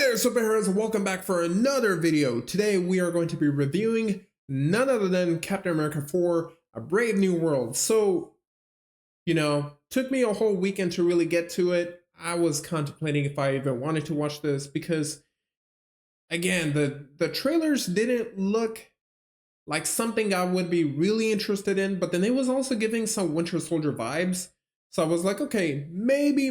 Hey there, superheroes, and welcome back for another video. Today we are going to be reviewing none other than Captain America 4, A Brave New World. So, took me a whole weekend to really get to it. I was contemplating if I even wanted to watch this because, again, the trailers didn't look like something I would be really interested in, but then it was also giving some Winter Soldier vibes. So I was like, okay, maybe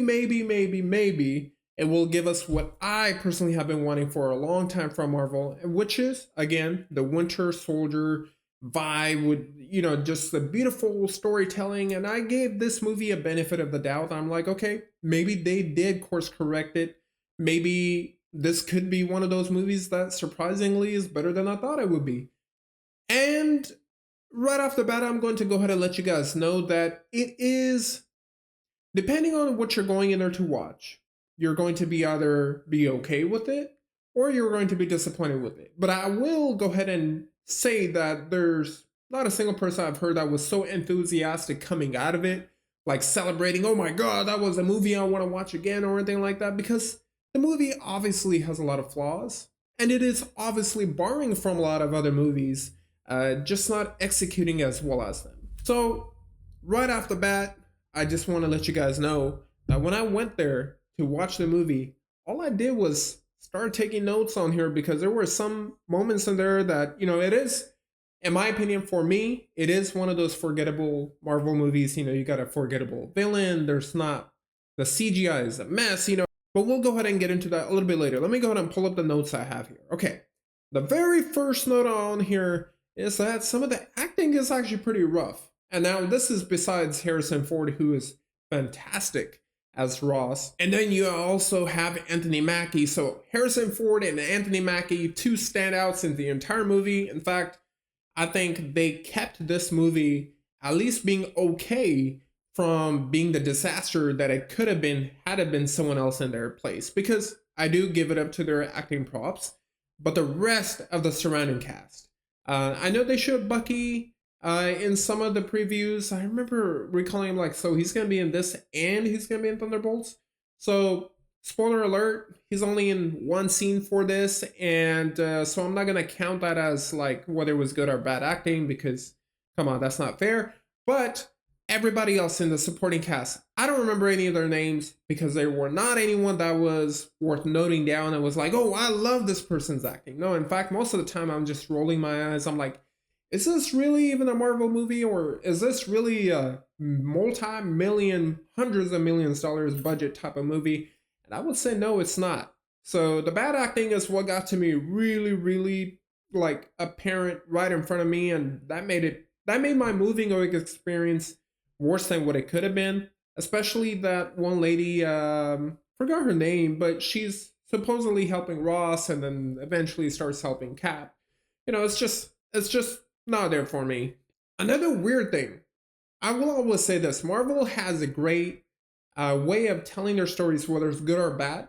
it will give us what I personally have been wanting for a long time from Marvel, which is, again, the Winter Soldier vibe with, just the beautiful storytelling. And I gave this movie a benefit of the doubt. I'm like, okay, maybe they did course correct it. Maybe this could be one of those movies that surprisingly is better than I thought it would be. And right off the bat, I'm going to go ahead and let you guys know that it is, depending on what you're going in there to watch, you're going to be either be okay with it or you're going to be disappointed with it. But I will go ahead and say that there's not a single person I've heard that was so enthusiastic coming out of it, like celebrating, oh my God, that was a movie I want to watch again or anything like that, because the movie obviously has a lot of flaws and it is obviously borrowing from a lot of other movies, just not executing as well as them. So right off the bat, I just want to let you guys know that when I went there to watch the movie, all I did was start taking notes on here because there were some moments in there that, it is, in my opinion, for me, it is one of those forgettable Marvel movies. You got a forgettable villain. There's not, the CGI is a mess, but we'll go ahead and get into that a little bit later. Let me go ahead and pull up the notes I have here. Okay. The very first note on here is that some of the acting is actually pretty rough. And now this is besides Harrison Ford, who is fantastic as Ross. And then you also have Anthony Mackie. So Harrison Ford and Anthony Mackie, two standouts in the entire movie. In fact, I think they kept this movie at least being okay from being the disaster that it could have been had it been someone else in their place. Because I do give it up to their acting props, but the rest of the surrounding cast. I know they showed Bucky in some of the previews. I remember recalling him like, so he's going to be in this and he's going to be in Thunderbolts. So spoiler alert, he's only in one scene for this. And so I'm not going to count that as like whether it was good or bad acting because, come on, that's not fair. But everybody else in the supporting cast, I don't remember any of their names because they were not anyone that was worth noting down and was like, oh, I love this person's acting. No, in fact, most of the time I'm just rolling my eyes. I'm like, is this really even a Marvel movie, or is this really a multi-million, hundreds of millions of dollars budget type of movie? And I would say no, it's not. So the bad acting is what got to me really like apparent right in front of me, and that made my moving experience worse than what it could have been. Especially that one lady, forgot her name, but she's supposedly helping Ross and then eventually starts helping Cap. It's just not there for me. Another weird thing, I will always say this, Marvel has a great way of telling their stories, whether it's good or bad,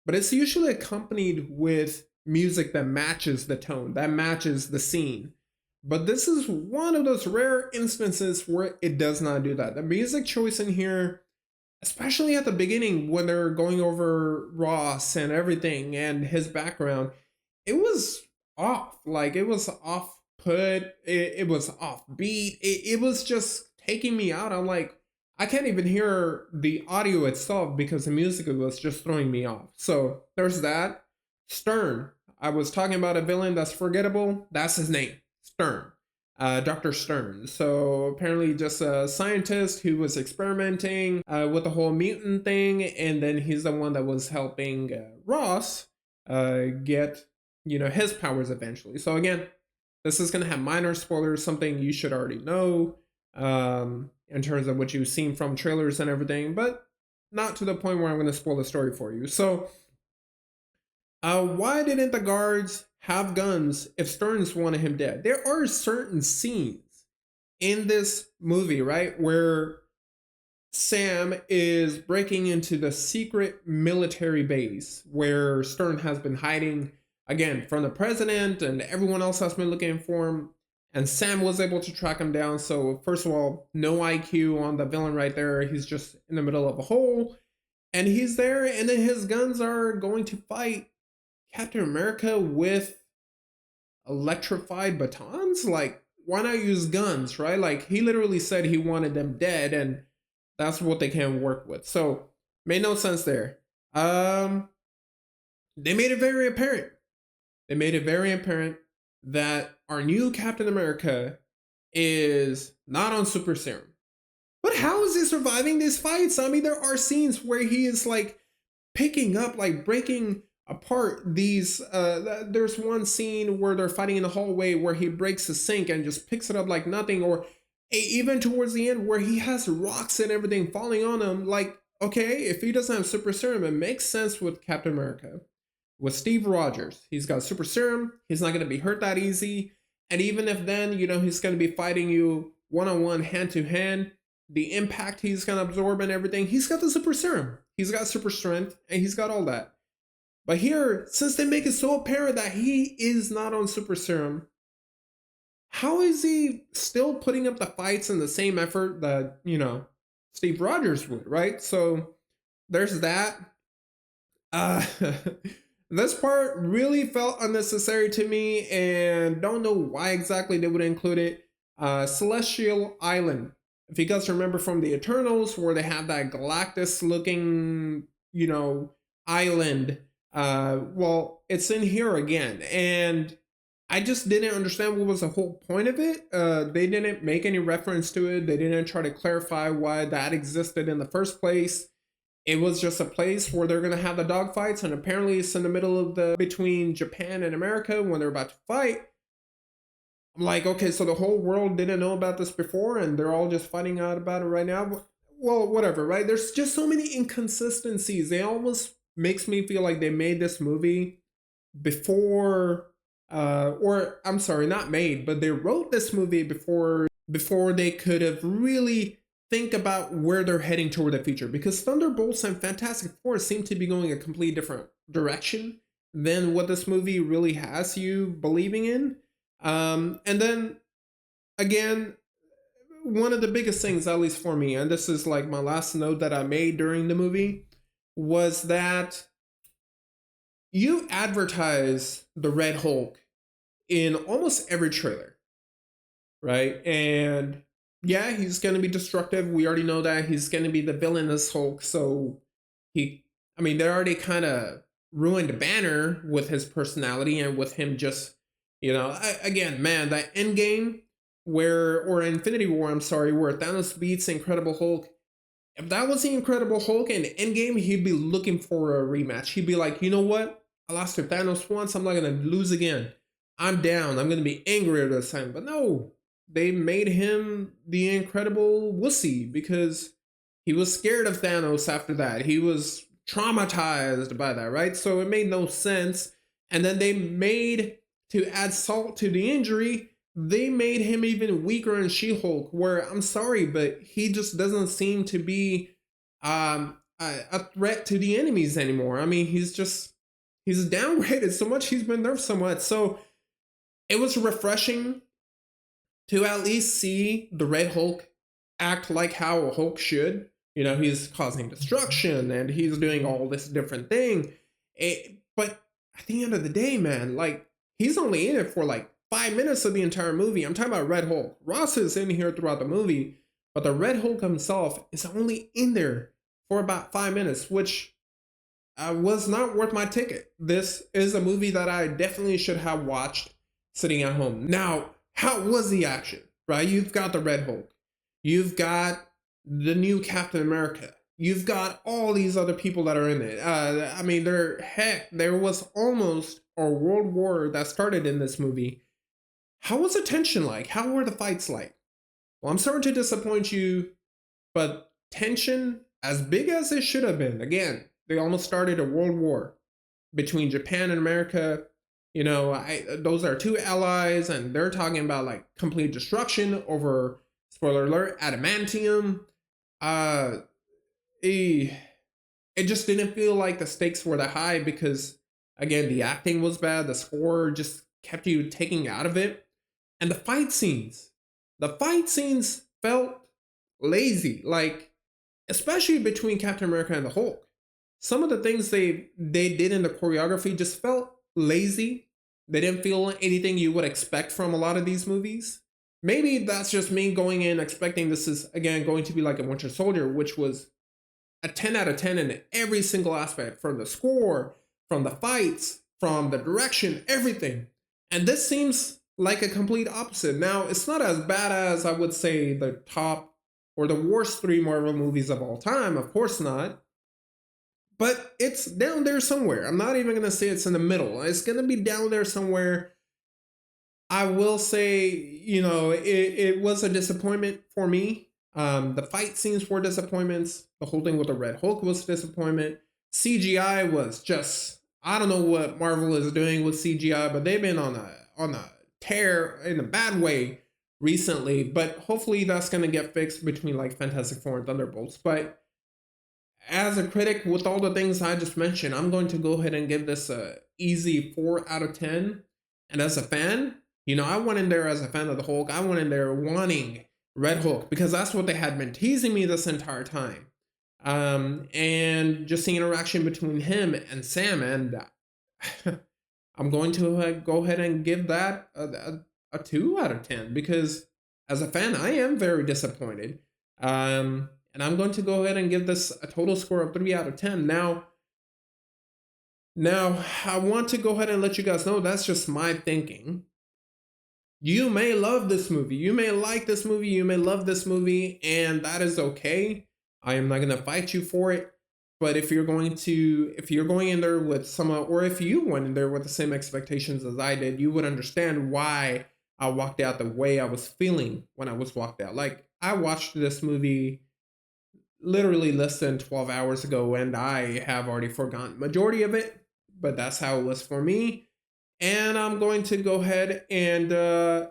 but it's usually accompanied with music that matches the tone, that matches the scene. But this is one of those rare instances where it does not do that. The music choice in here, especially at the beginning when they're going over Ross and everything and his background, it was off. Like, it was off put, it was offbeat. It was just taking me out. I'm like, I can't even hear the audio itself because the music was just throwing me off. So there's that. Stern. I was talking about a villain that's forgettable. That's his name. Stern. Dr. Stern. So apparently just a scientist who was experimenting with the whole mutant thing, and then he's the one that was helping Ross get, his powers eventually. So again, this is going to have minor spoilers, something you should already know in terms of what you've seen from trailers and everything, but not to the point where I'm going to spoil the story for you. So why didn't the guards have guns if Stearns wanted him dead? There are certain scenes in this movie, right, where Sam is breaking into the secret military base where Stern has been hiding, again, from the president, and everyone else has been looking for him, and Sam was able to track him down. So first of all, no IQ on the villain right there. He's just in the middle of a hole, and he's there, and then his guns are going to fight Captain America with electrified batons? Like, why not use guns, right? Like, he literally said he wanted them dead, and that's what they can work with. So, made no sense there. Um, they made it very apparent. They made it very apparent that our new Captain America is not on super serum. But how is he surviving these fights? I mean, there are scenes where he is like picking up, like breaking apart these. There's one scene where they're fighting in the hallway where he breaks the sink and just picks it up like nothing, or even towards the end where he has rocks and everything falling on him. Like, okay, if he doesn't have super serum, it makes sense with Captain America. With Steve Rogers, he's got super serum. He's not going to be hurt that easy. And even if then, he's going to be fighting you one on one, hand to hand, the impact he's going to absorb and everything, he's got the super serum. He's got super strength, and he's got all that. But here, since they make it so apparent that he is not on super serum, how is he still putting up the fights and the same effort that, Steve Rogers would, right? So there's that. Uh, this part really felt unnecessary to me, and don't know why exactly they would include it. Celestial Island. If you guys remember from the Eternals, where they have that Galactus-looking, island. Well, it's in here again, and I just didn't understand what was the whole point of it. They didn't make any reference to it. They didn't try to clarify why that existed in the first place. It was just a place where they're gonna have the dogfights, and apparently it's in the middle of between Japan and America when they're about to fight. I'm like, okay, so the whole world didn't know about this before, and they're all just finding out about it right now. Well, whatever, right? There's just so many inconsistencies. It almost makes me feel like they made this movie before, or I'm sorry, not made, but they wrote this movie before they could have really think about where they're heading toward the future, because Thunderbolts and Fantastic Four seem to be going a completely different direction than what this movie really has you believing in. And then again, one of the biggest things, at least for me, and this is like my last note that I made during the movie, was that you advertise the Red Hulk in almost every trailer, right? And yeah, he's going to be destructive. We already know that he's going to be the villainous Hulk. So they already kind of ruined Banner with his personality and with him just, again, man, that Endgame or Infinity War, I'm sorry, where Thanos beats Incredible Hulk. If that was the Incredible Hulk in Endgame, he'd be looking for a rematch. He'd be like, you know what? I lost to Thanos once. I'm not going to lose again. I'm down. I'm going to be angrier this time. But no, they made him the incredible wussy because he was scared of Thanos after that. He was traumatized by that, right? So it made no sense. And then to add salt to the injury, they made him even weaker in She-Hulk, where I'm sorry, but he just doesn't seem to be a threat to the enemies anymore. I mean, he's downgraded so much, he's been nerfed so much. So it was refreshing to at least see the Red Hulk act like how a Hulk should. He's causing destruction and he's doing all this different thing. But at the end of the day, man, like, he's only in it for like 5 minutes of the entire movie. I'm talking about Red Hulk. Ross is in here throughout the movie, but the Red Hulk himself is only in there for about 5 minutes, which was not worth my ticket. This is a movie that I definitely should have watched sitting at home. Now, how was the action, right? You've got the Red Hulk. You've got the new Captain America. You've got all these other people that are in it. There was almost a world war that started in this movie. How was the tension like? How were the fights like? Well, I'm sorry to disappoint you, but tension as big as it should have been. Again, they almost started a world war between Japan and America. Those are two allies, and they're talking about like complete destruction over, spoiler alert, adamantium. It just didn't feel like the stakes were that high because, again, the acting was bad. The score just kept you taking out of it. And the fight scenes felt lazy, like, especially between Captain America and the Hulk. Some of the things they did in the choreography just felt lazy. They didn't feel anything you would expect from a lot of these movies. Maybe that's just me going in expecting this is, again, going to be like a Winter Soldier, which was a 10 out of 10 in every single aspect, from the score, from the fights, from the direction, everything. And this seems like a complete opposite. Now, it's not as bad as I would say the top or the worst three Marvel movies of all time, of course not. But it's down there somewhere. I'm not even going to say it's in the middle. It's going to be down there somewhere. I will say, it was a disappointment for me. The fight scenes were disappointments. The whole thing with the Red Hulk was a disappointment. CGI was just, I don't know what Marvel is doing with CGI, but they've been on a tear in a bad way recently. But hopefully that's going to get fixed between like Fantastic Four and Thunderbolts. But as a critic, with all the things I just mentioned, I'm going to go ahead and give this a easy 4 out of 10. And as a fan, I went in there as a fan of the Hulk. I went in there wanting Red Hulk because that's what they had been teasing me this entire time. And just the interaction between him and Sam, and I'm going to go ahead and give that a 2 out of 10 because as a fan, I am very disappointed. And I'm going to go ahead and give this a total score of 3 out of 10. Now, I want to go ahead and let you guys know that's just my thinking. You may love this movie. You may like this movie. You may love this movie, and that is okay. I am not going to fight you for it. But if you're going in there with some, or if you went in there with the same expectations as I did, you would understand why I walked out the way I was feeling when I was walked out. Like, I watched this movie literally less than 12 hours ago, and I have already forgotten majority of it, but that's how it was for me. And I'm going to go ahead and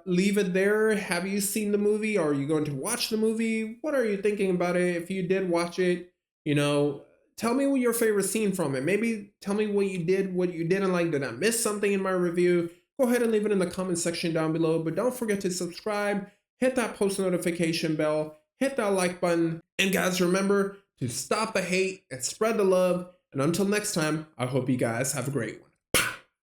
leave it there. Have you seen the movie? Are you going to watch the movie? What are you thinking about it? If you did watch it, tell me what your favorite scene from it. Maybe tell me what you did, what you didn't like. Did I miss something in my review? Go ahead and leave it in the comment section down below. But don't forget to subscribe, hit that post notification bell, hit that like button. And guys, remember to stop the hate and spread the love. And until next time, I hope you guys have a great one.